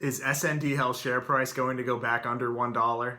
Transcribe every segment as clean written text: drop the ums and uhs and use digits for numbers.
Is SNDL share price going to go back under $1?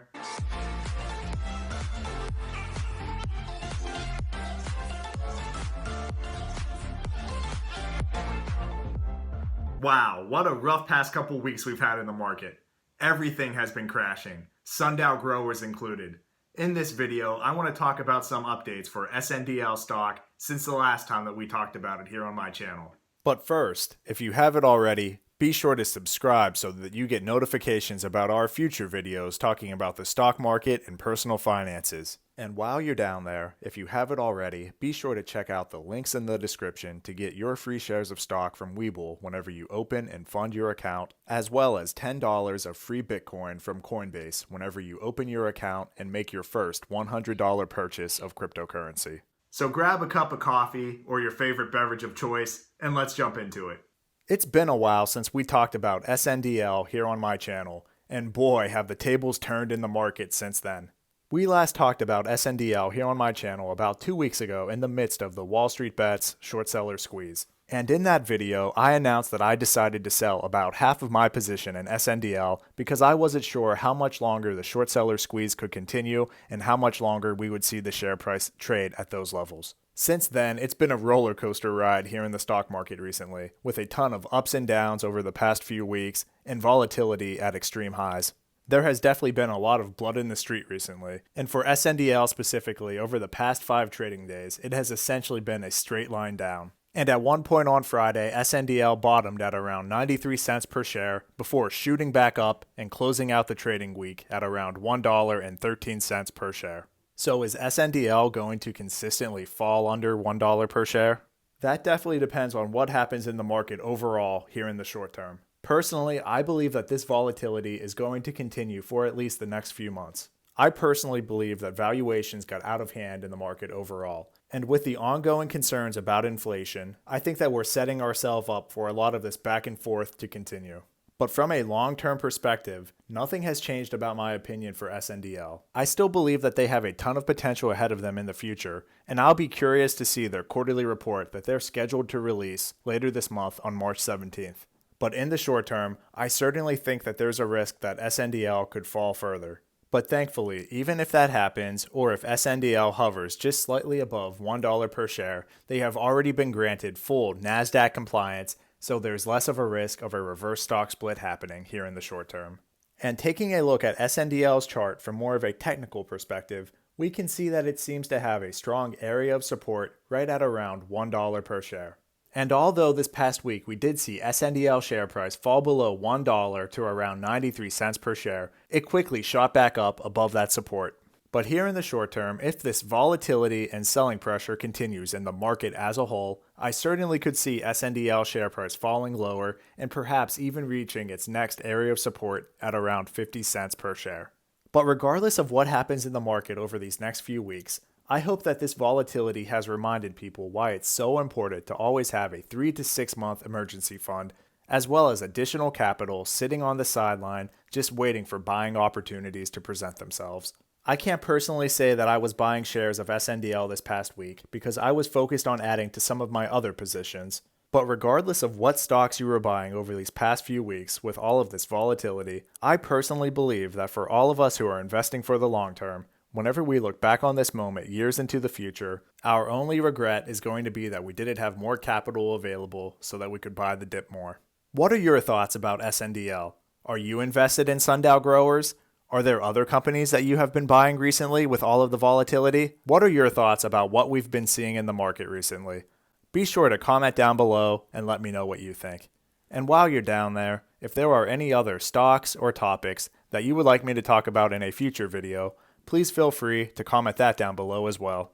Wow, what a rough past couple weeks we've had in the market. Everything has been crashing, Sundial Growers included. In this video, I want to talk about some updates for SNDL stock since the last time that we talked about it here on my channel. But first, if you haven't already, be sure to subscribe so that you get notifications about our future videos talking about the stock market and personal finances. And while you're down there, if you haven't already, be sure to check out the links in the description to get your free shares of stock from Webull whenever you open and fund your account, as well as $10 of free Bitcoin from Coinbase whenever you open your account and make your first $100 purchase of cryptocurrency. So grab a cup of coffee or your favorite beverage of choice, and let's jump into it. It's been a while since we talked about SNDL here on my channel, and boy have the tables turned in the market since then. We last talked about SNDL here on my channel about 2 weeks ago in the midst of the Wall Street Bets short seller squeeze. And in that video, I announced that I decided to sell about half of my position in SNDL because I wasn't sure how much longer the short seller squeeze could continue and how much longer we would see the share price trade at those levels. Since then, it's been a roller coaster ride here in the stock market recently, with a ton of ups and downs over the past few weeks and volatility at extreme highs. There has definitely been a lot of blood in the street recently, and for SNDL specifically, over the past 5 trading days, it has essentially been a straight line down. And at one point on Friday, SNDL bottomed at around 93 cents per share before shooting back up and closing out the trading week at around $1.13 per share. So is SNDL going to consistently fall under $1 per share? That definitely depends on what happens in the market overall here in the short term. Personally, I believe that this volatility is going to continue for at least the next few months. I personally believe that valuations got out of hand in the market overall. And with the ongoing concerns about inflation, I think that we're setting ourselves up for a lot of this back and forth to continue. But from a long-term perspective, nothing has changed about my opinion for SNDL. I still believe that they have a ton of potential ahead of them in the future, and I'll be curious to see their quarterly report that they're scheduled to release later this month on March 17th. But in the short term, I certainly think that there's a risk that SNDL could fall further. But thankfully, even if that happens, or if SNDL hovers just slightly above $1 per share, they have already been granted full NASDAQ compliance, so there's less of a risk of a reverse stock split happening here in the short term. And taking a look at SNDL's chart from more of a technical perspective, we can see that it seems to have a strong area of support right at around $1 per share. And although this past week we did see SNDL share price fall below $1 to around 93 cents per share, it quickly shot back up above that support. But here in the short term, if this volatility and selling pressure continues in the market as a whole, I certainly could see SNDL share price falling lower and perhaps even reaching its next area of support at around 50 cents per share. But regardless of what happens in the market over these next few weeks, I hope that this volatility has reminded people why it's so important to always have a 3 to 6 month emergency fund, as well as additional capital sitting on the sideline just waiting for buying opportunities to present themselves. I can't personally say that I was buying shares of SNDL this past week because I was focused on adding to some of my other positions. But regardless of what stocks you were buying over these past few weeks with all of this volatility, I personally believe that for all of us who are investing for the long term, whenever we look back on this moment years into the future, our only regret is going to be that we didn't have more capital available so that we could buy the dip more. What are your thoughts about SNDL? Are you invested in Sundial Growers? Are there other companies that you have been buying recently with all of the volatility? What are your thoughts about what we've been seeing in the market recently? Be sure to comment down below and let me know what you think. And while you're down there, if there are any other stocks or topics that you would like me to talk about in a future video, please feel free to comment that down below as well.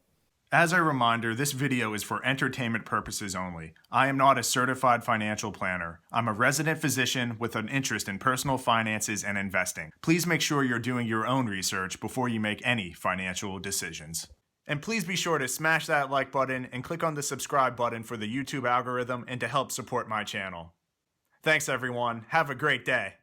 As a reminder, this video is for entertainment purposes only. I am not a certified financial planner. I'm a resident physician with an interest in personal finances and investing. Please make sure you're doing your own research before you make any financial decisions. And please be sure to smash that like button and click on the subscribe button for the YouTube algorithm and to help support my channel. Thanks everyone. Have a great day.